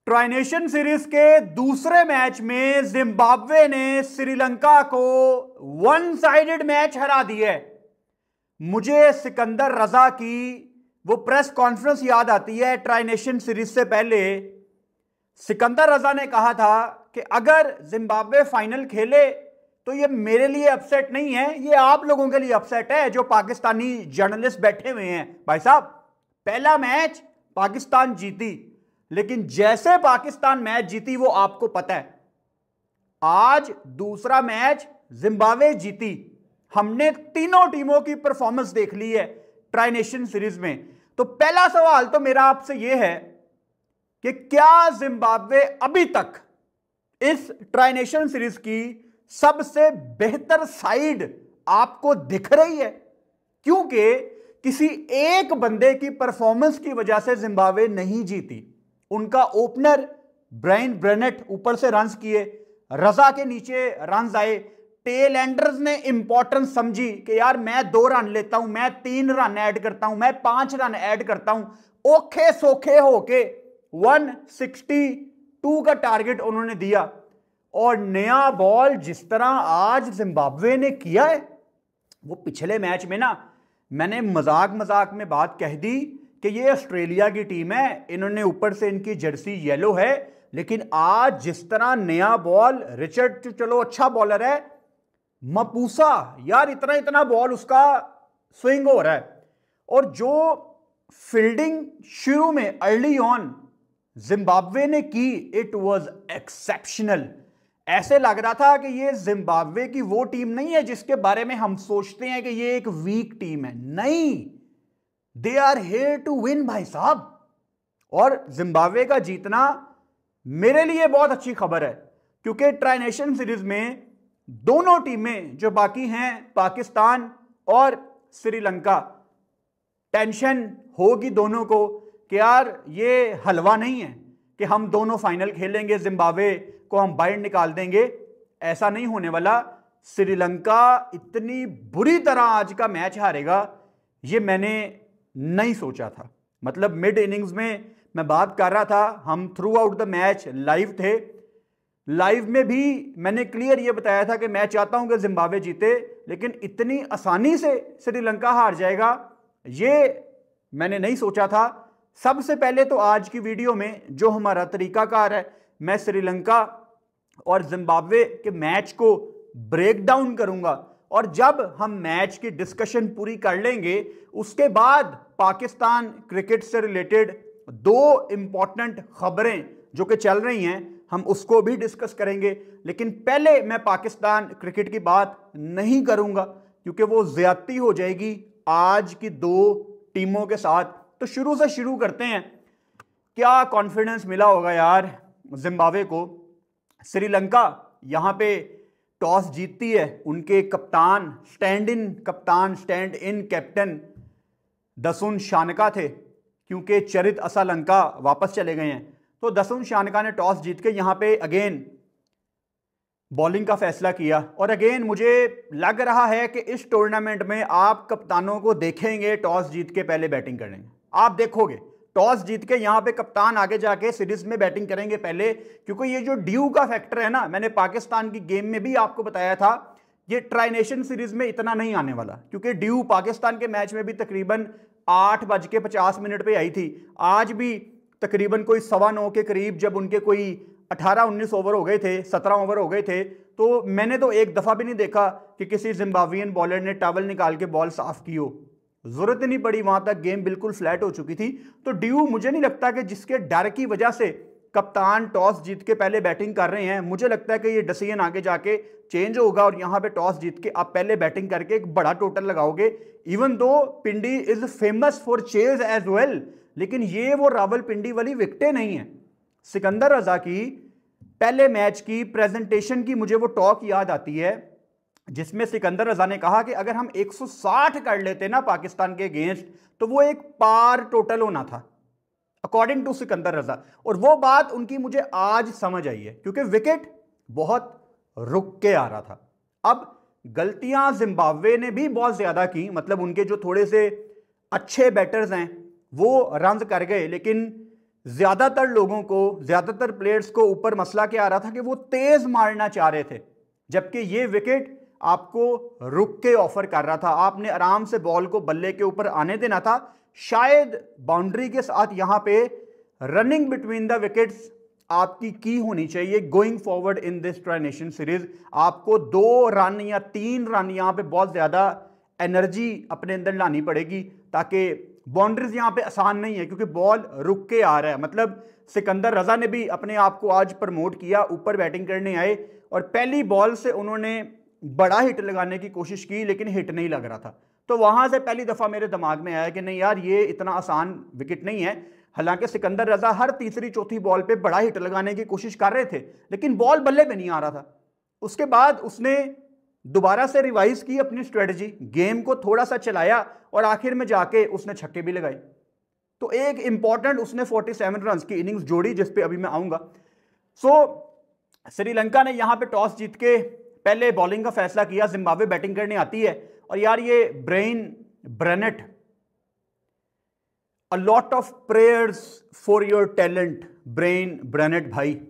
ट्राइनेशन series के दूसरे match में जिम्बाब्वे ने श्रीलंका को वन साइडेड मैच हरा दिया है। मुझे सिकंदर रजा की वो प्रेस कॉन्फ्रेंस याद आती है। ट्राइनेशन सीरीज से पहले सिकंदर रजा ने कहा था कि अगर जिम्बाब्वे फाइनल खेले तो ये मेरे लिए अपसेट नहीं है, ये आप लोगों के लिए अपसेट है जो पाकिस्तानी जर्नलिस्ट बैठे हुए हैं। भाई साहब, पहला मैच पाकिस्तान जीती, लेकिन जैसे पाकिस्तान मैच जीती वो आपको पता है। आज दूसरा मैच जिम्बाब्वे जीती। हमने तीनों टीमों की परफॉर्मेंस देख ली है ट्राइनेशन सीरीज में। तो पहला सवाल तो मेरा आपसे यह है कि क्या जिम्बाब्वे अभी तक इस ट्राइनेशन सीरीज की सबसे बेहतर साइड आपको दिख रही है? क्योंकि किसी एक बंदे की परफॉर्मेंस की वजह से जिम्बाब्वे नहीं जीती। उनका ओपनर ब्रायन ब्रेनेट ऊपर से रन्स किए, रजा के नीचे रन्स आए, टेल एंडर्स ने इंपॉर्टेंस समझी कि यार मैं 2 रन लेता हूं, मैं 3 रन ऐड करता हूं, मैं 5 रन ऐड करता हूं। ओखे सोखे होके 162 का टारगेट उन्होंने दिया। और नया बॉल जिस तरह आज जिम्बाब्वे ने किया है, वो पिछले मैच में ना मैंने मजाक में बात कह दी कि ये ऑस्ट्रेलिया की टीम है, इन्होंने ऊपर से इनकी जर्सी येलो है, लेकिन आज जिस तरह नया बॉल, रिचर्ड चलो अच्छा बॉलर है, मपूसा यार इतना बॉल उसका स्विंग हो रहा है। और जो फील्डिंग शुरू में अर्ली ऑन जिम्बाब्वे ने की, इट वाज एक्सेप्शनल। ऐसे लग रहा था कि ये जिम्बाब्वे की वो टीम नहीं है जिसके बारे में हम सोचते हैं कि ये एक वीक टीम है। नहीं, they are here to win भाई साहब। और जिम्बाब्वे का जीतना मेरे लिए बहुत अच्छी खबर है, क्योंकि ट्राइनेशन सीरीज में दोनों टीमें जो बाकी हैं, पाकिस्तान और श्रीलंका, टेंशन होगी दोनों को कि यार ये हलवा नहीं है कि हम दोनों फाइनल खेलेंगे, जिम्बाब्वे को हम बाहर निकाल देंगे। ऐसा नहीं होने वाला। श्रीलंका इतनी बुरी तरह आज का मैच हारेगा ये मैंने नहीं सोचा था। मतलब मिड इनिंग्स में मैं बात कर रहा था, हम through out the match live थे। लाइव में भी मैंने क्लियर ये बताया था कि मैं चाहता हूं कि जिम्बाब्वे जीते, लेकिन इतनी आसानी से श्रीलंका हार जाएगा ये मैंने नहीं सोचा था। सबसे पहले तो आज की वीडियो में जो हमारा तरीकाकार है, मैं श्रीलंका और जिम्बाब्वे के मैच को ब्रेक डाउन करूंगा, और जब हम मैच की डिस्कशन पूरी कर लेंगे उसके बाद पाकिस्तान क्रिकेट से रिलेटेड 2 इंपॉर्टेंट खबरें जो कि चल रही हैं हम उसको भी डिस्कस करेंगे। लेकिन पहले मैं पाकिस्तान क्रिकेट की बात नहीं करूंगा क्योंकि वो ज्यादती हो जाएगी आज की 2 टीमों के साथ। तो शुरू से शुरू करते हैं। क्या कॉन्फिडेंस मिला होगा यार जिम्बाब्वे को। श्रीलंका यहां पे टॉस जीतती है, उनके कप्तान stand in captain Dasun Shanaka थे, क्योंकि चरित असलंका वापस चले गए हैं। तो दसुन शानका ने टॉस जीत के यहां पे अगेन बॉलिंग का फैसला किया। और अगेन मुझे लग रहा है कि इस टूर्नामेंट में आप कप्तानों को देखेंगे टॉस जीत के पहले बैटिंग करने। आप देखोगे टॉस जीत के यहां पे कप्तान आगे जाके सीरीज में बैटिंग करेंगे पहले, क्योंकि ये जो ड्यू का फैक्टर है ना, मैंने पाकिस्तान की गेम में भी आपको बताया था, ये ट्राइनेशन सीरीज में इतना नहीं आने वाला, क्योंकि ड्यू पाकिस्तान के मैच में भी तकरीबन 8:50 पे आई थी। आज भी तकरीबन कोई 9:15 के करीब, जब उनके कोई 18-19 ओवर हो गए थे, 17 ओवर हो गए थे, तो मैंने तो एक दफा भी नहीं देखा कि किसी जिम्बाब्वियन बॉलर ने टॉवल निकाल के बॉल साफ की हो। जरूरत नहीं पड़ी, वहां तक गेम बिल्कुल फ्लैट हो चुकी थी। तो ड्यू मुझे नहीं लगता कि जिसके डर की वजह से कप्तान टॉस जीत के पहले बैटिंग कर रहे हैं, मुझे लगता है कि ये डिसीजन आगे जाके चेंज होगा और यहां पे टॉस जीत के आप पहले बैटिंग करके एक बड़ा टोटल लगाओगे। Even though Pindi is famous for chase as well, लेकिन ये वो रावलपिंडी वाली विकेटें नहीं है। सिकंदर रजा की पहले मैच की प्रेजेंटेशन की मुझे वो टॉक याद आती है, जिसमें सिकंदर रजा ने कहा कि अगर हम 160 कर लेते ना पाकिस्तान के अगेंस्ट तो वो एक पार टोटल होना था, अकॉर्डिंग टू सिकंदर रजा। और वो बात उनकी मुझे आज समझ आई है, क्योंकि विकेट बहुत रुक के आ रहा था। अब गलतियां जिम्बाब्वे ने भी बहुत ज्यादा की, मतलब उनके जो थोड़े से अच्छे बैटर्स हैं वो रन कर गए, लेकिन ज़्यादातर लोगों को, ज़्यादातर प्लेयर्स को ऊपर मसला क्या आ रहा था कि वो तेज़ मारना चाह रहे थे, जबकि ये विकेट आपको रुक के ऑफर कर रहा था। आपने आराम से बॉल को बल्ले के ऊपर आने देना था। शायद बाउंड्री के साथ यहां पे रनिंग बिटवीन द विकेट्स आपकी की होनी चाहिए going forward in this tri nation series. आपको 2 रन या 3 रन यहां पे बहुत ज्यादा एनर्जी अपने अंदर लानी पड़ेगी, ताकि बाउंड्रीज यहां पे आसान नहीं है क्योंकि बॉल रुक के आ रहा है। मतलब सिकंदर रजा ने भी अपने आप को आज प्रमोट किया, ऊपर बैटिंग करने आए और पहली बॉल से उन्होंने बड़ा हिट लगाने की कोशिश की, लेकिन हिट नहीं लग रहा था। तो वहां से पहली दफा मेरे दिमाग में आया कि नहीं यार, ये इतना आसान विकेट नहीं है। हालांकि सिकंदर रजा हर तीसरी चौथी बॉल पे बड़ा हिट लगाने की कोशिश कर रहे थे, लेकिन बॉल बल्ले पे नहीं आ रहा था। उसके बाद उसने दोबारा से रिवाइज की अपनी स्ट्रेटजी, गेम को थोड़ा सा चलाया और आखिर में जाके उसने छक्के भी लगाए। तो एक इंपॉर्टेंट उसने 47 रन की इनिंग्स जोड़ी, जिस पे अभी मैं आऊंगा। श्रीलंका ने यहां पे टॉस जीत के पहले बॉलिंग का फैसला किया। जिम्बाब्वे बैटिंग करने आती है और यार ये ब्रेन ब्रेनेट, a lot of prayers for your talent ब्रेन ब्रेनेट भाई।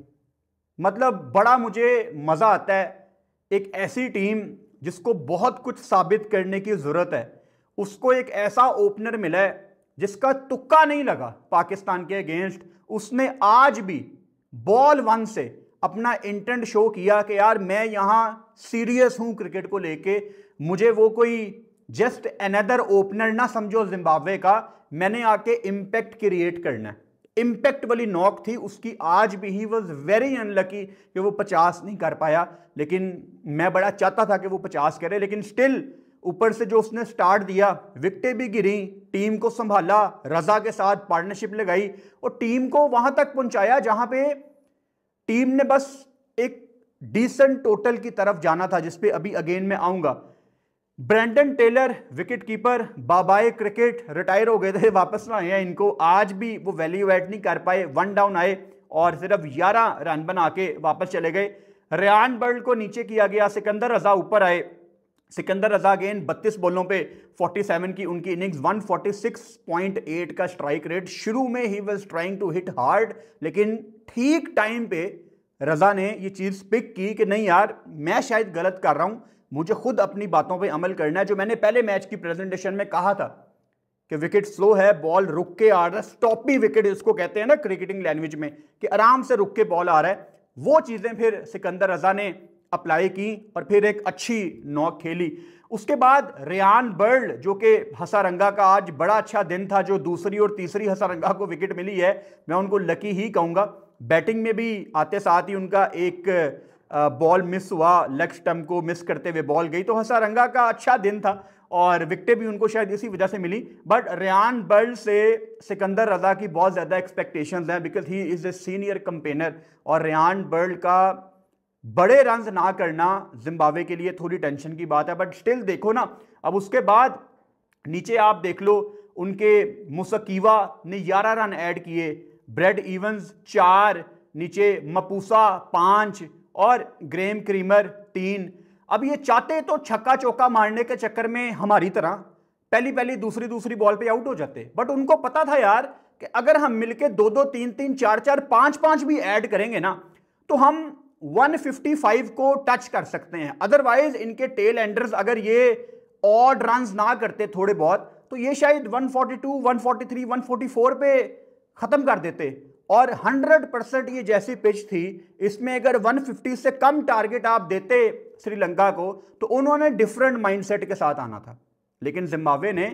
मतलब बड़ा मुझे मजा आता है, एक ऐसी टीम जिसको बहुत कुछ साबित करने की जरूरत है, उसको एक ऐसा ओपनर मिला है जिसका तुक्का नहीं लगा पाकिस्तान के अगेंस्ट। उसने आज भी बॉल 1 से अपना इंटेंट शो किया कि यार मैं यहां सीरियस हूं क्रिकेट को लेके, मुझे वो कोई जस्ट अनदर ओपनर ना समझो जिम्बाब्वे का, मैंने आके इंपैक्ट क्रिएट करना है। इंपैक्ट वाली नॉक थी उसकी आज भी। ही वॉज वेरी अनलकी कि वो 50 नहीं कर पाया, लेकिन मैं बड़ा चाहता था कि वो 50 करे। लेकिन स्टिल ऊपर से जो उसने स्टार्ट दिया, विकेटें भी गिरी, टीम को संभाला, रजा के साथ पार्टनरशिप लगाई और टीम को वहां तक पहुंचाया जहां पे टीम ने बस एक डिसेंट टोटल की तरफ जाना था, जिसपे अभी अगेन मैं आऊंगा। ब्रैंडन टेलर विकेट कीपर, बाबाए क्रिकेट, रिटायर हो गए थे, वापस ना आए हैं। इनको आज भी वो वैल्यू ऐड नहीं कर पाए, 1 डाउन आए और सिर्फ 11 रन बना के वापस चले गए। रेयान बर्ल को नीचे किया गया, सिकंदर रजा ऊपर आए। सिकंदर रजा अगेन 32 बॉलों पे 47 की उनकी इनिंग्स, 146.8 का स्ट्राइक रेट। शुरू में ही was trying to hit hard, लेकिन ठीक टाइम पे रजा ने ये चीज पिक की कि नहीं यार, मैं शायद गलत कर रहा हूं, मुझे खुद अपनी बातों पे अमल करना है। जो मैंने पहले मैच की प्रेजेंटेशन में कहा था कि विकेट स्लो है, बॉल रुक के आ रहा है, स्टॉपी विकेट इसको कहते हैं ना क्रिकेटिंग लैंग्वेज में, कि आराम से रुक के बॉल आ रहा है, वो चीजें फिर सिकंदर रजा ने अप्लाई की और फिर एक अच्छी नॉक खेली। उसके बाद रेयान बर्ल, जो कि हसारंगा का आज बड़ा अच्छा दिन था, जो दूसरी और तीसरी हसारंगा को विकेट मिली है, मैं उनको लकी ही कहूंगा। बैटिंग में भी आते साथ ही उनका एक बॉल मिस हुआ, लेग स्टंप को मिस करते हुए बॉल गई, तो हसारंगा का अच्छा दिन था और विकेटें भी उनको शायद इसी वजह से मिली। बट रेयान बर्ल से सिकंदर रजा की बहुत ज्यादा एक्सपेक्टेशंस हैं, because he is a senior campaigner. और रेयान बर्ल का बड़े रन्स ना करना जिम्बाब्वे के लिए थोड़ी टेंशन की बात है, बट स्टिल देखो ना। अब उसके बाद नीचे आप देख लो, उनके मुसकीवा ने 11 रन ऐड किए, ब्रेड इवंस 4, नीचे मपूसा 5 और ग्रेम क्रीमर 3। अब ये चाहते तो छक्का चौका मारने के चक्कर में हमारी तरह पहली दूसरी बॉल पे आउट हो जाते, बट उनको पता था यार कि अगर हम मिलके 2-2, 3-3, 4-4, 5-5 भी ऐड करेंगे ना, तो हम 155 को टच कर सकते हैं। अदरवाइज इनके टेल एंडर्स अगर ये ऑड रन्स ना करते थोड़े बहुत, तो ये शायद 142, 143, 144 पे खत्म कर देते। और 100% ये जैसी पिच थी, इसमें अगर 150 से कम टारगेट आप देते श्रीलंका को, तो उन्होंने डिफरेंट माइंडसेट के साथ आना था। लेकिन जिम्बाब्वे ने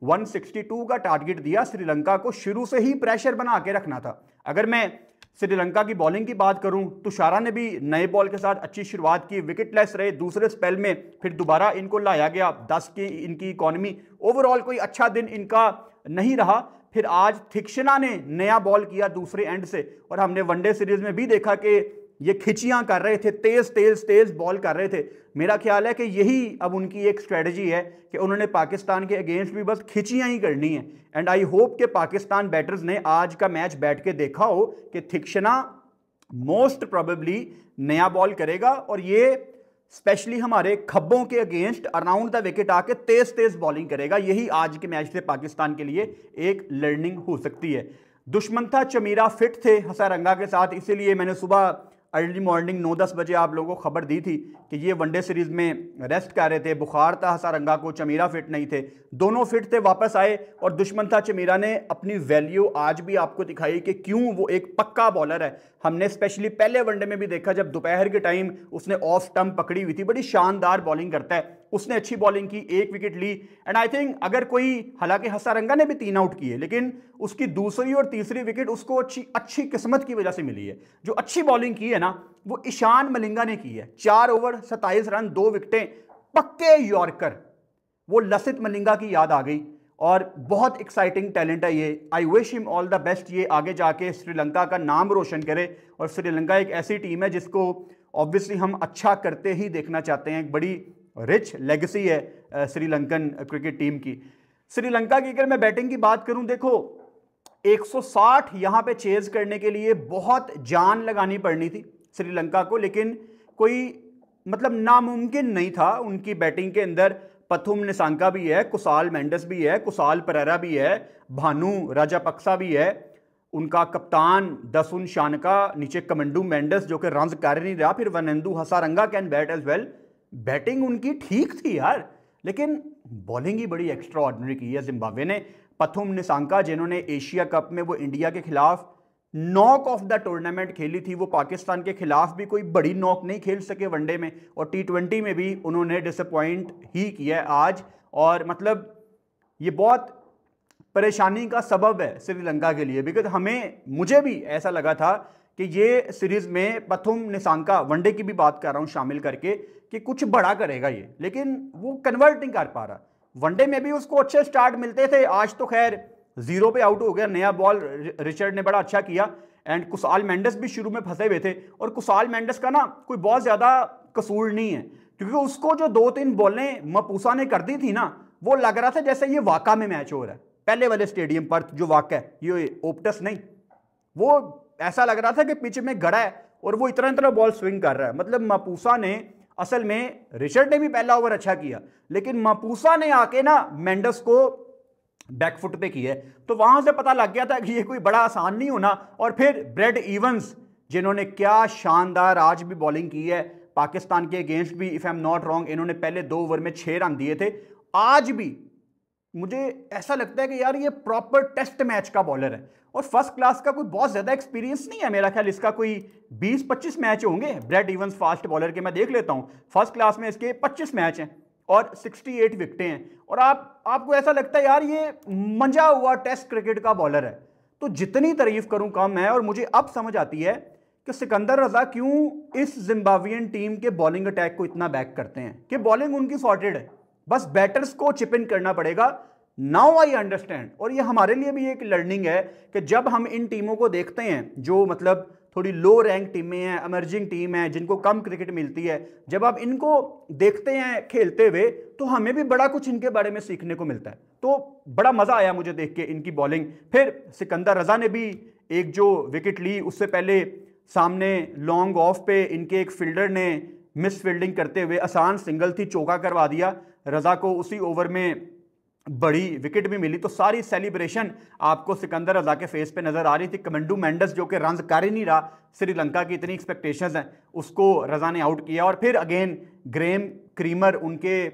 162 का टारगेट दिया, श्रीलंका को शुरू से ही प्रेशर बना के रखना था। अगर मैं श्रीलंका की बॉलिंग की बात करूं, तुषारा ने भी नए बॉल के साथ अच्छी शुरुआत की, विकेटलेस रहे दूसरे स्पेल में, फिर दोबारा इनको लाया गया। 10 की इनकी इकॉनमी, ओवरऑल कोई अच्छा दिन इनका नहीं रहा। फिर आज थिक्शना ने नया बॉल किया दूसरे एंड से, और हमने वनडे सीरीज में भी देखा कि ये खिचियां कर रहे थे, तेज बॉल कर रहे थे। मेरा ख्याल है कि यही अब उनकी एक स्ट्रेटजी है कि उन्होंने पाकिस्तान के अगेंस्ट भी बस खिचियां ही करनी है। एंड आई होप कि पाकिस्तान बैटर्स ने आज का मैच बैठ के देखा हो कि थिक्शना मोस्ट प्रोबेबली नया बॉल करेगा और ये स्पेशली हमारे खब्बों के अगेंस्ट अराउंड द विकेट आके तेज बॉलिंग करेगा। यही आज के मैच से पाकिस्तान के लिए एक लर्निंग हो सकती है। दुष्मंथा चमीरा फिट थे हसारंगा के साथ, इसीलिए मैंने सुबह अर्ली मॉर्निंग 9-10 बजे आप लोगों को खबर दी थी कि ये वनडे सीरीज में रेस्ट कर रहे थे। बुखार था हसारंगा को, चमीरा फिट नहीं थे, दोनों फिट थे, वापस आए। और दुष्मंथा चमीरा ने अपनी वैल्यू आज भी आपको दिखाई कि क्यों वो एक पक्का बॉलर है। हमने स्पेशली पहले वनडे में भी देखा, जब दोपहर के टाइम उसने ऑफ स्टंप पकड़ी हुई थी, बड़ी शानदार बॉलिंग करता है, उसने अच्छी बॉलिंग की, 1 विकेट ली। एंड आई थिंक अगर कोई, हालांकि हसारंगा ने भी 3 आउट किए, लेकिन उसकी दूसरी और तीसरी विकेट उसको अच्छी किस्मत की वजह से मिली है। जो अच्छी बॉलिंग की है ना, वो ईशान मलिंगा ने की है। 4 ओवर 27 रन, 2 विकेटें, पक्के यॉर्कर। वो लसित मलिंगा की याद आ गई और बहुत एक्साइटिंग टैलेंट है ये। I wish him all the best. ये आगे जाके श्रीलंका का नाम रोशन करे, और श्रीलंका एक ऐसी टीम है जिसको ऑब्वियसली हम अच्छा करते ही देखना चाहते हैं। एक बड़ी रिच लेगेसी है श्रीलंकन क्रिकेट टीम की। श्रीलंका की अगर मैं बैटिंग की बात करूं, देखो 160 यहां पे चेज करने के लिए बहुत जान लगानी पड़नी थी श्रीलंका को, लेकिन कोई मतलब नामुमकिन नहीं था। उनकी बैटिंग के अंदर पथुम निसांका भी है, कुसाल मेंडिस भी है, कुसाल परेरा भी है, भानु राजापक्सा भी है, उनका कप्तान दसुन शानका, नीचे कमंडू मेंडिस जो कि रन्स कर नहीं रहा, फिर Wanindu Hasaranga can bat as well. Batting उनकी ठीक थी यार, लेकिन बॉलिंग ही बड़ी एक्स्ट्रा ऑर्डिनरी की है जिम्बाब्वे ने। पथुम निसांका जिन्होंने एशिया कप में वो इंडिया के खिलाफ नॉक ऑफ द टूर्नामेंट खेली थी, वो पाकिस्तान के खिलाफ भी कोई बड़ी नॉक नहीं खेल सके वनडे में, और T20 में भी उन्होंने डिसअपॉइंट ही किया है आज। और मतलब ये बहुत परेशानी का सबब है श्रीलंका के लिए, बिकॉज मुझे भी ऐसा लगा था कि ये सीरीज में पथुम निसांका, वनडे की भी बात कर रहा हूं शामिल करके, कि कुछ बड़ा करेगा ये, लेकिन वो कन्वर्ट नहीं कर पा रहा। वनडे में भी उसको अच्छे स्टार्ट मिलते थे, आज तो खैर 0 पे आउट हो गया। नया बॉल रिचर्ड ने बड़ा अच्छा किया, एंड कुसाल मेंडिस भी शुरू में फंसे हुए थे। और कुसाल मेंडिस का ना कोई बहुत ज्यादा कसूर नहीं है, क्योंकि उसको जो 2-3 बॉलें मपूसा ने कर दी थी ना, वो लग रहा था जैसे ये वाका में मैच हो रहा है, पहले वाले स्टेडियम पर जो वाका है, ये ओप्टस नहीं, वो ऐसा लग रहा था कि पिच में गड़ा है और वो इतना बॉल स्विंग कर रहा है। मतलब मपूसा ने, असल में रिचर्ड ने भी पहला ओवर अच्छा किया, लेकिन मपूसा ने आके ना मेंडिस को बैकफुट पे किया, तो वहां से पता लग गया था कि ये कोई बड़ा आसान नहीं होना। और फिर ब्रेड इवंस जिन्होंने क्या शानदार आज भी बॉलिंग की है पाकिस्तान के अगेंस्ट भी, if I am not wrong, इन्होंने पहले 2 ओवर में 6 रन दिए थे। आज भी मुझे ऐसा लगता है कि यार ये प्रॉपर टेस्ट मैच का बॉलर है, और फर्स्ट क्लास का कोई बहुत ज्यादा एक्सपीरियंस नहीं है। मेरा ख्याल इसका कोई 20-25 मैच होंगे ब्रेड इवंस फास्ट बॉलर के, मैं देख लेता हूं। फर्स्ट क्लास में इसके 25 मैच हैं और 68 विकेटें हैं, और आपको ऐसा लगता है यार ये मंजा हुआ टेस्ट क्रिकेट का बॉलर है। तो जितनी तारीफ करूं कम है। और मुझे अब समझ आती है कि सिकंदर रजा क्यों इस जिम्बाब्वियन टीम के बॉलिंग अटैक को इतना बैक करते हैं, कि बॉलिंग उनकी सॉर्टेड है, बस बैटर्स को चिप इन करना पड़ेगा। Now I understand. और ये हमारे लिए भी एक लर्निंग है कि जब हम इन टीमों को देखते हैं जो मतलब थोड़ी लो रैंक टीमें हैं, इमर्जिंग टीम है, जिनको कम क्रिकेट मिलती है, जब आप इनको देखते हैं खेलते हुए, तो हमें भी बड़ा कुछ इनके बारे में सीखने को मिलता है। तो बड़ा मजा आया मुझे देख के इनकी बॉलिंग। फिर सिकंदर रजा ने भी एक जो विकेट ली, उससे पहले सामने लॉन्ग ऑफ पे इनके एक फील्डर ने मिस फील्डिंग करते हुए आसान सिंगल थी, चौका करवा दिया। रजा को उसी ओवर में बड़ी विकेट भी मिली, तो सारी सेलिब्रेशन आपको सिकंदर रजा के फेस पे नजर आ रही थी। कमंडू मेंडिस जो कि रन कर ही नहीं रहा, श्रीलंका की इतनी एक्सपेक्टेशंस हैं, उसको रजा ने आउट किया। और फिर अगेन ग्रेम क्रीमर, उनके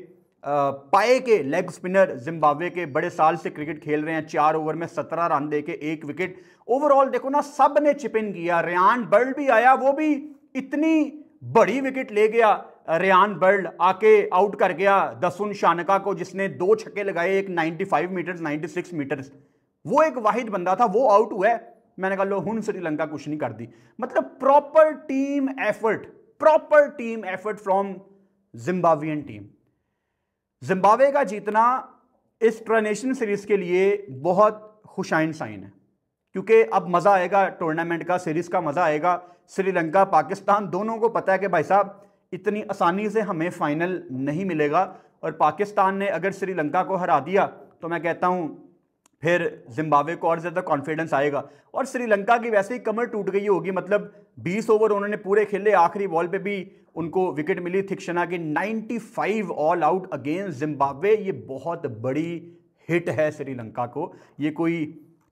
पाए के लेग स्पिनर, जिम्बाब्वे के, बड़े साल से क्रिकेट खेल रहे हैं, 4 ओवर में 17 रन देके 1 विकेट। ओवरऑल देखो ना, सब ने चिप इन किया। रेयान बर्ड भी आया, वो भी इतनी बड़ी विकेट ले गया। रेयान बर्ड आके आउट कर गया दसुन शानका को, जिसने 2 छक्के लगाए, एक 95 मीटर्स 96 मीटर्स, वो एक वाहिद बंदा था, वो आउट हुआ है। मैंने कहा लो हुन श्रीलंका कुछ नहीं कर दी। मतलब proper team effort from Zimbabwean team. Zimbabwe का जीतना इस ट्रांजिशन सीरीज के लिए बहुत खुशाइन साइन है, क्योंकि अब मजा आएगा टूर्नामेंट का, सीरीज का मजा आएगा। श्रीलंका पाकिस्तान दोनों को पता है कि भाई साहब इतनी आसानी से हमें फाइनल नहीं मिलेगा, और पाकिस्तान ने अगर श्रीलंका को हरा दिया तो मैं कहता हूं फिर जिम्बाब्वे को और ज्यादा कॉन्फिडेंस आएगा। और श्रीलंका की वैसे ही कमर टूट गई होगी, मतलब 20 ओवर उन्होंने पूरे खेले, आखिरी बॉल पे भी उनको विकेट मिली थिक्शना की, 95 ऑल आउट अगेंस्ट जिम्बाब्वे। ये बहुत बड़ी हिट है श्रीलंका को, ये कोई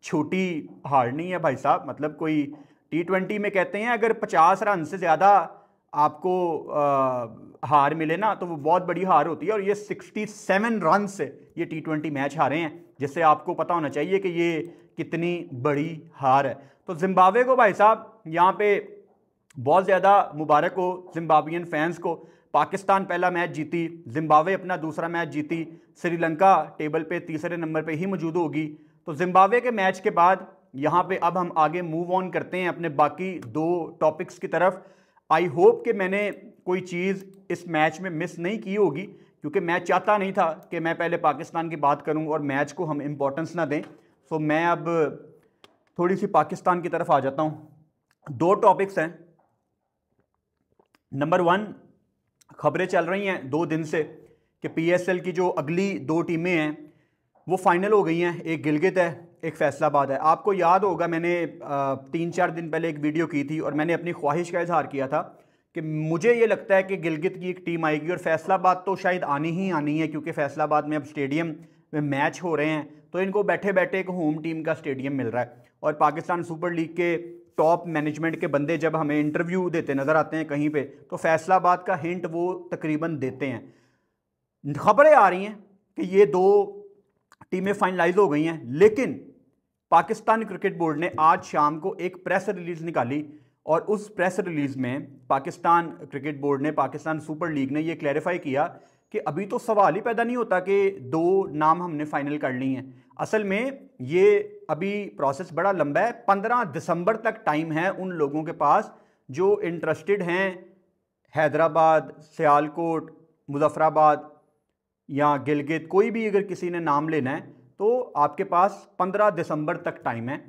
छोटी हार नहीं है भाई साहब। मतलब कोई T20 में कहते हैं अगर 50 रन से ज़्यादा आपको हार मिले ना तो वो बहुत बड़ी हार होती है, और ये 67 रन से ये T20 मैच हारे हैं, जिससे आपको पता होना चाहिए कि ये कितनी बड़ी हार है। तो जिम्बाब्वे को भाई साहब यहाँ पे बहुत ज़्यादा मुबारक हो जिम्बाब्वियन फैंस को। पाकिस्तान पहला मैच जीती, जिम्बाब्वे अपना दूसरा मैच जीती, श्रीलंका टेबल पे तीसरे नंबर पे ही मौजूद होगी। तो जिम्बाब्वे के मैच के बाद यहाँ पे अब हम आगे मूव ऑन करते हैं अपने बाकी दो टॉपिक्स की तरफ। आई होप कि मैंने कोई चीज़ इस मैच में मिस नहीं की होगी, क्योंकि मैं चाहता नहीं था कि मैं पहले पाकिस्तान की बात करूं और मैच को हम इम्पोर्टेंस ना दें। सो मैं अब थोड़ी सी पाकिस्तान की तरफ आ जाता हूं। दो टॉपिक्स हैं। नंबर 1, खबरें चल रही हैं 2 दिन से कि PSL की जो अगली 2 टीमें हैं वो फाइनल हो गई हैं। एक गिलगित है, एक फैसलाबाद है। आपको याद होगा मैंने 3-4 दिन पहले एक वीडियो की थी और मैंने अपनी ख्वाहिश का इजहार किया था कि मुझे ये लगता है कि गिलगित की एक टीम आएगी और फैसलाबाद तो शायद आनी ही आनी है, क्योंकि फैसलाबाद में अब स्टेडियम में मैच हो रहे हैं तो इनको बैठे बैठे एक होम टीम का स्टेडियम मिल रहा है। और पाकिस्तान सुपर लीग के टॉप मैनेजमेंट के बंदे जब हमें इंटरव्यू देते नज़र आते हैं कहीं पे, तो फैसलाबाद का हिंट वो तकरीबन देते हैं। खबरें आ रही हैं कि ये 2 टीमें फाइनलाइज हो गई हैं, लेकिन पाकिस्तान क्रिकेट बोर्ड ने आज शाम को एक प्रेस रिलीज निकाली और उस प्रेस रिलीज में पाकिस्तान क्रिकेट बोर्ड ने, पाकिस्तान सुपर लीग ने, यह क्लैरिफाई किया कि अभी तो सवाल ही पैदा नहीं होता कि 2 नाम हमने फाइनल कर ली हैं। असल में ये अभी प्रोसेस बड़ा लंबा है। 15 दिसंबर तक टाइम है उन लोगों के पास जो इंटरेस्टेड हैं हैदराबाद, सियालकोट, मुजफ्फराबाद या गिलगित, कोई भी अगर किसी ने नाम लेना है तो आपके पास 15 दिसंबर तक टाइम है,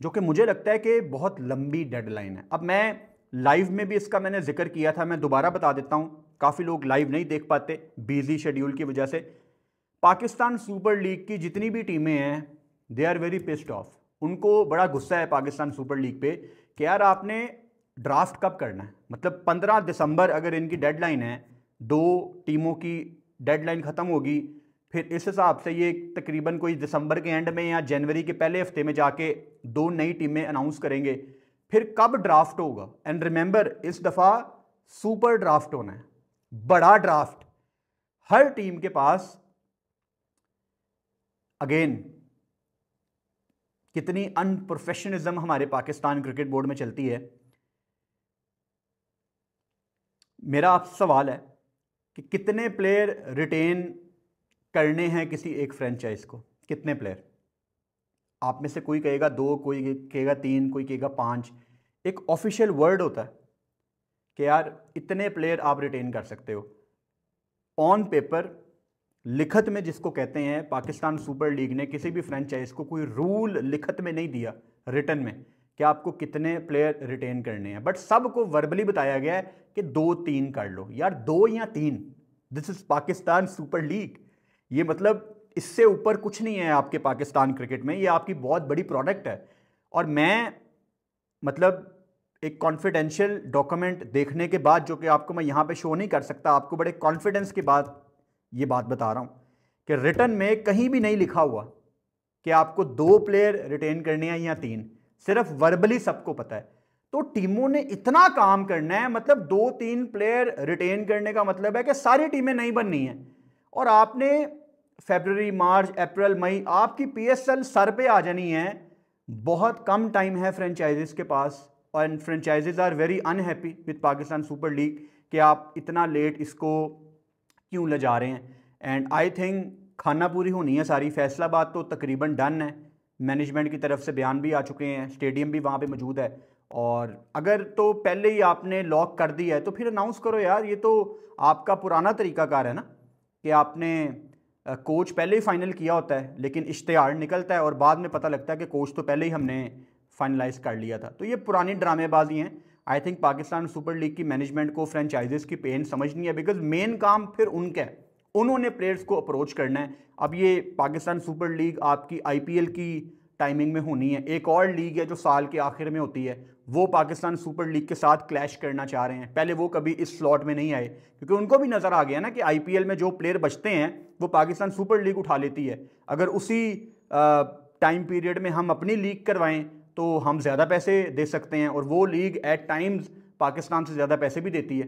जो कि मुझे लगता है कि बहुत लंबी डेडलाइन है। अब मैं लाइव में भी इसका मैंने जिक्र किया था, मैं दोबारा बता देता हूं, काफ़ी लोग लाइव नहीं देख पाते बिजी शेड्यूल की वजह से। पाकिस्तान सुपर लीग की जितनी भी टीमें हैं they are very pissed off. उनको बड़ा गुस्सा है पाकिस्तान सुपर लीग पे कि यार आपने ड्राफ्ट कब करना है। मतलब 15 दिसंबर अगर इनकी डेडलाइन है, 2 टीमों की डेडलाइन ख़त्म होगी, फिर इस हिसाब से ये तकरीबन कोई दिसंबर के एंड में या जनवरी के पहले हफ्ते में जाके 2 नई टीमें अनाउंस करेंगे। फिर कब ड्राफ्ट होगा? एंड रिमेंबर, इस दफ़ा सुपर ड्राफ्ट होना है, बड़ा ड्राफ्ट। हर टीम के पास अगेन कितनी अनप्रोफेशनलिज्म हमारे पाकिस्तान क्रिकेट बोर्ड में चलती है। मेरा आपसे सवाल है कि कितने प्लेयर रिटेन करने हैं किसी एक फ्रेंचाइज को? कितने प्लेयर? आप में से कोई कहेगा 2, कोई कहेगा 3, कोई कहेगा 5। एक ऑफिशियल वर्ड होता है कि यार इतने प्लेयर आप रिटेन कर सकते हो। ऑन पेपर, लिखत में जिसको कहते हैं, पाकिस्तान सुपर लीग ने किसी भी फ्रेंचाइज को कोई रूल लिखत में नहीं दिया, रिटन में, कि आपको कितने प्लेयर रिटेन करने हैं, बट सबको वर्बली बताया गया है कि 2-3 कर लो। यार 2 या 3, this is Pakistan Super league. ये मतलब इससे ऊपर कुछ नहीं है आपके पाकिस्तान क्रिकेट में, ये आपकी बहुत बड़ी प्रोडक्ट है। और मैं मतलब एक कॉन्फिडेंशियल डॉक्यूमेंट देखने के बाद, जो कि आपको मैं यहाँ पे शो नहीं कर सकता, आपको बड़े कॉन्फिडेंस के बाद ये बात बता रहा हूँ कि रिटन में कहीं भी नहीं लिखा हुआ कि आपको 2 प्लेयर रिटेन करने हैं या 3, सिर्फ वर्बली सबको पता है। तो टीमों ने इतना काम करना है, मतलब 2-3 प्लेयर रिटेन करने का मतलब है कि सारी टीमें नहीं बननी हैं। और आपने फरवरी, मार्च, अप्रैल, मई, आपकी PSL सर पे आ जानी है। बहुत कम टाइम है फ्रेंचाइजेस के पास, और franchises are very unhappy with Pakistan Super League कि आप इतना लेट इसको क्यों ले जा रहे हैं। एंड आई थिंक खाना पूरी होनी है सारी। फैसलाबाद तो तकरीबन डन है, मैनेजमेंट की तरफ से बयान भी आ चुके हैं, स्टेडियम भी वहाँ पे मौजूद है। और अगर तो पहले ही आपने लॉक कर दिया है तो फिर अनाउंस करो यार। ये तो आपका पुराना तरीकाकार है ना कि आपने कोच पहले ही फाइनल किया होता है, लेकिन इश्तिहार निकलता है और बाद में पता लगता है कि कोच तो पहले ही हमने फाइनलाइज कर लिया था। तो ये पुरानी ड्रामेबाजी हैं। I think Pakistan Super league की मैनेजमेंट को फ्रेंचाइजेस की पेन समझनी है, बिकॉज मेन काम फिर उनका है, उन्होंने प्लेयर्स को अप्रोच करना है। अब ये पाकिस्तान सुपर लीग आपकी IPL की टाइमिंग में होनी है, एक और लीग है जो साल के आखिर में होती है, वो पाकिस्तान सुपर लीग के साथ क्लैश करना चाह रहे हैं। पहले वो कभी इस स्लॉट में नहीं आए, क्योंकि उनको भी नज़र आ गया ना कि IPL में जो प्लेयर बचते हैं वो पाकिस्तान सुपर लीग उठा लेती है। अगर उसी टाइम पीरियड में हम अपनी लीग करवाएं तो हम ज़्यादा पैसे दे सकते हैं, और वो लीग एट टाइम्स पाकिस्तान से ज़्यादा पैसे भी देती है।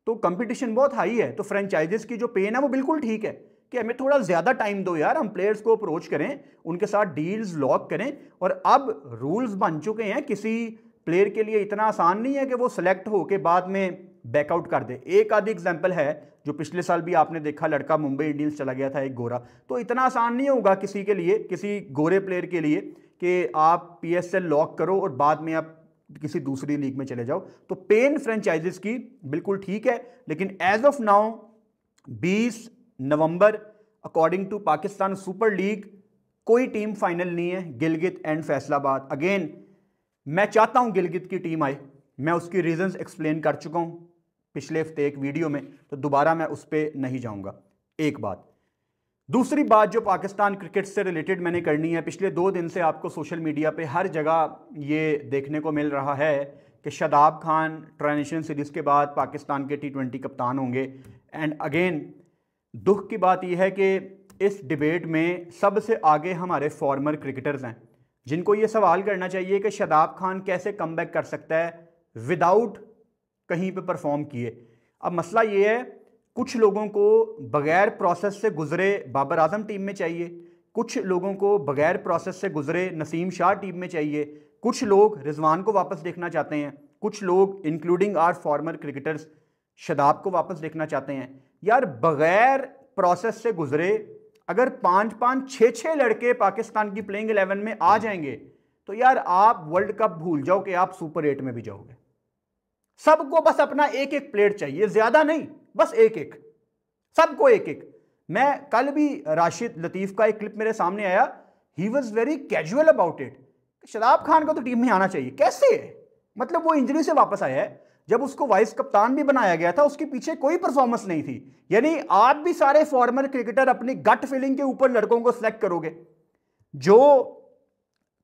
तो कंपटीशन बहुत हाई है। तो फ्रेंचाइजीज की जो पेन है वो बिल्कुल ठीक है कि हमें थोड़ा ज़्यादा टाइम दो यार, हम प्लेयर्स को अप्रोच करें, उनके साथ डील्स लॉक करें। और अब रूल्स बन चुके हैं, किसी प्लेयर के लिए इतना आसान नहीं है कि वो सिलेक्ट हो के बाद में बैकआउट कर दे। एक आधी एग्जाम्पल है जो पिछले साल भी आपने देखा, लड़का मुंबई इंडियंस चला गया था, एक गोरा। तो इतना आसान नहीं होगा किसी के लिए, किसी गोरे प्लेयर के लिए, कि आप PSL लॉक करो और बाद में आप किसी दूसरी लीग में चले जाओ। तो पेन फ्रेंचाइजीज की बिल्कुल ठीक है, लेकिन as of now 20 November according to Pakistan Super League कोई टीम फाइनल नहीं है। गिलगित एंड फैसलाबाद, अगेन मैं चाहता हूं गिलगित की टीम आए, मैं उसकी रीजंस एक्सप्लेन कर चुका हूं पिछले हफ्ते एक वीडियो में, तो दोबारा मैं उस पर नहीं जाऊंगा। एक बात। दूसरी बात जो पाकिस्तान क्रिकेट से रिलेटेड मैंने करनी है, पिछले 2 दिन से आपको सोशल मीडिया पे हर जगह ये देखने को मिल रहा है कि शादाब खान ट्रांजिशन सीरीज़ के बाद पाकिस्तान के T20 कप्तान होंगे। एंड अगेन दुख की बात यह है कि इस डिबेट में सबसे आगे हमारे फॉर्मर क्रिकेटर्स हैं, जिनको ये सवाल करना चाहिए कि शादाब खान कैसे कमबैक कर सकता है विदाउट कहीं पे परफॉर्म किए। अब मसला ये है, कुछ लोगों को बगैर प्रोसेस से गुजरे बाबर आजम टीम में चाहिए, कुछ लोगों को बगैर प्रोसेस से गुजरे नसीम शाह टीम में चाहिए, कुछ लोग रिजवान को वापस देखना चाहते हैं, कुछ लोग including our farmer cricketers Shadab को वापस देखना चाहते हैं। यार बगैर प्रोसेस से गुजरे अगर 5-5, 6-6 लड़के पाकिस्तान की प्लेइंग 11 में आ जाएंगे तो यार आप वर्ल्ड कप भूल जाओ कि आप सुपर 8 में भी जाओगे। सबको बस अपना एक एक प्लेयर चाहिए, ज्यादा नहीं, बस एक एक, सबको एक एक। मैं कल भी राशिद लतीफ का एक क्लिप मेरे सामने आया, he was very casual about it. Shadab Khan को तो टीम में आना चाहिए। कैसे? मतलब वो इंजरी से वापस आया है, जब उसको वाइस कप्तान भी बनाया गया था उसके पीछे कोई परफॉर्मेंस नहीं थी। यानी आप भी सारे फॉर्मर क्रिकेटर अपनी गट फीलिंग के ऊपर लड़कों को सिलेक्ट करोगे। जो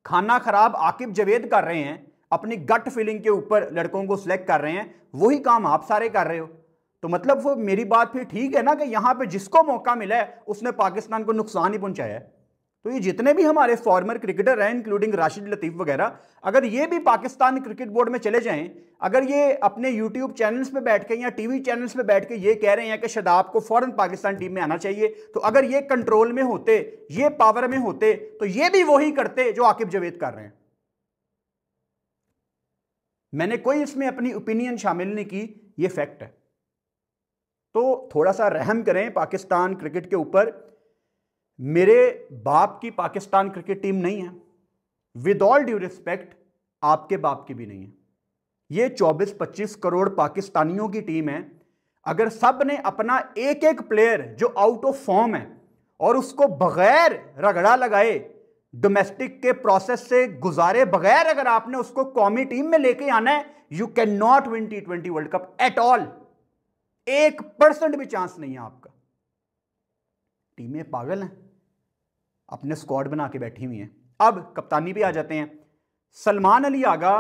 खाना खराब आकिब जावेद कर रहे हैं, अपनी गट फीलिंग के ऊपर लड़कों को सिलेक्ट कर रहे हैं, वही काम आप सारे कर रहे हो। तो मतलब वो मेरी बात फिर ठीक है ना कि यहां पे जिसको मौका मिला है उसने पाकिस्तान को नुकसान ही पहुंचाया है। तो ये जितने भी हमारे फॉर्मर क्रिकेटर हैं इंक्लूडिंग राशिद लतीफ वगैरह, अगर ये भी पाकिस्तान क्रिकेट बोर्ड में चले जाएं, अगर ये अपने यूट्यूब चैनल्स पे बैठ के या टीवी चैनल्स पे बैठ के ये कह रहे हैं कि शादाब को फौरन पाकिस्तान टीम में आना चाहिए, तो अगर ये कंट्रोल में होते, ये पावर में होते, तो ये भी वही करते जो आकिब जावेद कर रहे हैं। मैंने कोई इसमें अपनी ओपिनियन शामिल नहीं की, ये फैक्ट है। तो थोड़ा सा रहम करें पाकिस्तान क्रिकेट के ऊपर। मेरे बाप की पाकिस्तान क्रिकेट टीम नहीं है, विद ऑल ड्यू रिस्पेक्ट आपके बाप की भी नहीं है। ये 24-25 करोड़ पाकिस्तानियों की टीम है। अगर सब ने अपना एक एक प्लेयर जो आउट ऑफ फॉर्म है और उसको बगैर रगड़ा लगाए डोमेस्टिक के प्रोसेस से गुजारे बगैर अगर आपने उसको कौमी टीम में लेके आना है, you can not win T20 world cup at all. 1% भी चांस नहीं है आपका। टीमें पागल हैं, अपने स्क्वाड बना के बैठी हुई हैं। अब कप्तानी भी आ जाते हैं। सलमान अली आगा,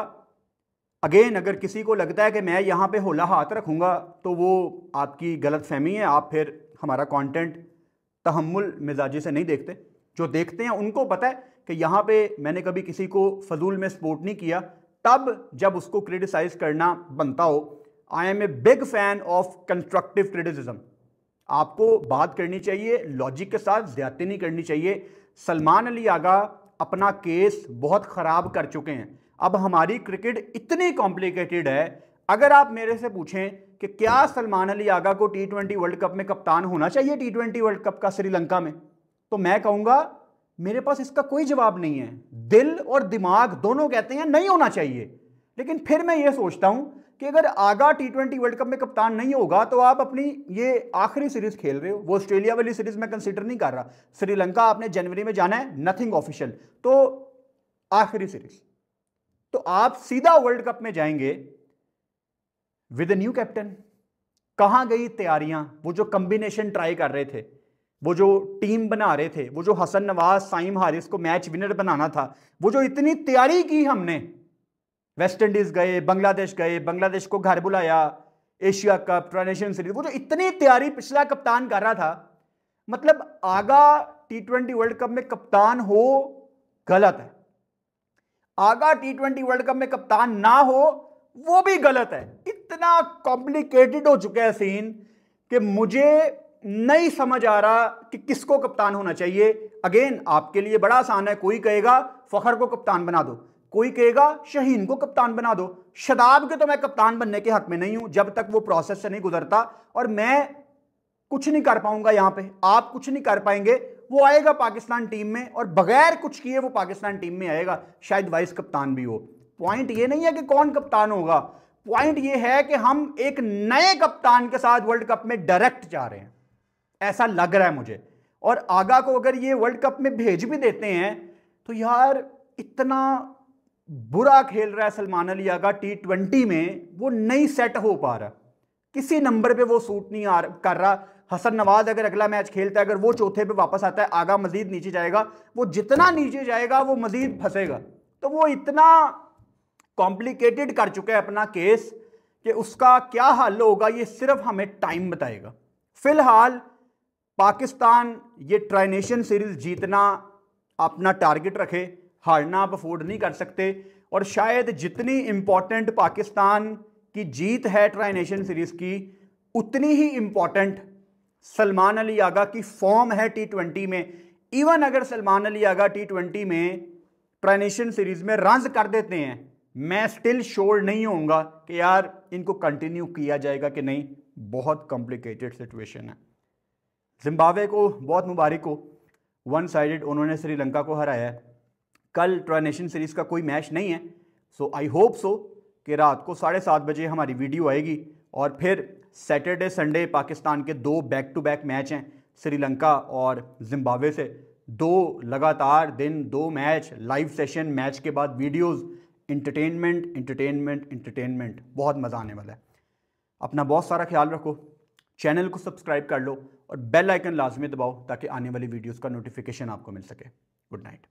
अगेन अगर किसी को लगता है कि मैं यहां पे होला हाथ रखूंगा तो वो आपकी गलत फहमी है। आप फिर हमारा कंटेंट तहम्मुल मिजाजी से नहीं देखते। जो देखते हैं उनको पता है कि यहां पे मैंने कभी किसी को फजूल में सपोर्ट नहीं किया। तब जब उसको क्रिटिसाइज करना बनता हो, I am a big fan of constructive criticism. आपको बात करनी चाहिए लॉजिक के साथ, ज्यादती नहीं करनी चाहिए। सलमान अली आगा अपना केस बहुत खराब कर चुके हैं। अब हमारी क्रिकेट इतनी कॉम्प्लिकेटेड है, अगर आप मेरे से पूछें कि क्या सलमान अली आगा को T20 वर्ल्ड कप में कप्तान होना चाहिए T20 वर्ल्ड कप का श्रीलंका में, तो मैं कहूंगा मेरे पास इसका कोई जवाब नहीं है। दिल और दिमाग दोनों कहते हैं नहीं होना चाहिए, लेकिन फिर मैं ये सोचता हूं कि अगर आगा T20 वर्ल्ड कप में कप्तान नहीं होगा तो आप अपनी ये आखिरी सीरीज खेल रहे हो। वो ऑस्ट्रेलिया वाली सीरीज मैं कंसीडर नहीं कर रहा। श्रीलंका आपने जनवरी में जाना है, नथिंग ऑफिशियल, तो आखिरी सीरीज, तो आप सीधा वर्ल्ड कप में जाएंगे विद न्यू कैप्टन। कहां गई तैयारियां? वो जो कॉम्बिनेशन ट्राई कर रहे थे, वो जो टीम बना रहे थे, वो जो हसन नवाज साइम हारिस को मैच विनर बनाना था, वो जो इतनी तैयारी की हमने, वेस्ट इंडीज गए, बांग्लादेश गए, बांग्लादेश को घर बुलाया, एशिया कप, ट्रांजिशन सीरीज, वो जो इतनी तैयारी पिछला कप्तान कर रहा था, मतलब आगा T20 वर्ल्ड कप में कप्तान हो गलत है। आगा T20 वर्ल्ड कप में कप्तान ना हो वो भी गलत है। इतना कॉम्प्लिकेटेड हो चुका है सीन कि मुझे नहीं समझ आ रहा कि किसको कप्तान होना चाहिए। अगेन आपके लिए बड़ा आसान है, कोई कहेगा फखर को कप्तान बना दो, कोई कहेगा शाहीन को कप्तान बना दो। शदाब के तो मैं कप्तान बनने के हक में नहीं हूं जब तक वो प्रोसेस से नहीं गुजरता, और मैं कुछ नहीं कर पाऊंगा यहां पे, आप कुछ नहीं कर पाएंगे। वो आएगा पाकिस्तान टीम में और बगैर कुछ किए वो पाकिस्तान टीम में आएगा, शायद वाइस कप्तान भी हो। पॉइंट ये नहीं है कि कौन कप्तान होगा, पॉइंट ये है कि हम एक नए कप्तान के साथ वर्ल्ड कप में डायरेक्ट जा रहे हैं, ऐसा लग रहा है मुझे। और आगा को अगर ये वर्ल्ड कप में भेज भी देते हैं तो यार इतना बुरा खेल रहा है सलमान अली आगा T20 में, वो नहीं सेट हो पा रहा, किसी नंबर पे वो सूट नहीं कर रहा। हसन नवाज अगर अगला मैच खेलता है, अगर वो चौथे पे वापस आता है, आगा मजीद नीचे जाएगा, वो जितना नीचे जाएगा वो मजीद फंसेगा। तो वो इतना कॉम्प्लिकेटेड कर चुका है अपना केस कि उसका क्या हल होगा ये सिर्फ हमें टाइम बताएगा। फिलहाल पाकिस्तान ये ट्राई नेशन सीरीज जीतना अपना टारगेट रखे, हारना आप अफोर्ड नहीं कर सकते। और शायद जितनी इंपॉर्टेंट पाकिस्तान की जीत है ट्राई नेशन सीरीज की, उतनी ही इंपॉर्टेंट सलमान अली आगा की फॉर्म है T20 में। इवन अगर सलमान अली आगा T20 में ट्राई नेशन सीरीज में रन्स कर देते हैं, मैं स्टिल श्योर नहीं होऊंगा कि यार इनको कंटिन्यू किया जाएगा कि नहीं। बहुत कॉम्प्लिकेटेड सिचुएशन है। जिम्बाब्वे को बहुत मुबारक हो, वन साइडेड उन्होंने श्रीलंका को हराया है। कल ट्राई नेशन सीरीज का कोई मैच नहीं है, सो आई होप सो कि रात को 7:30 बजे हमारी वीडियो आएगी। और फिर सैटरडे संडे पाकिस्तान के 2 बैक टू बैक मैच हैं, श्रीलंका और जिम्बाब्वे से। 2 लगातार दिन, 2 मैच, लाइव सेशन, मैच के बाद वीडियोस, इंटरटेनमेंट इंटरटेनमेंट इंटरटेनमेंट, बहुत मज़ा आने वाला है। अपना बहुत सारा ख्याल रखो, चैनल को सब्सक्राइब कर लो और बेल आइकन लाजमी दबाओ ताकि आने वाली वीडियोस का नोटिफिकेशन आपको मिल सके। Good night.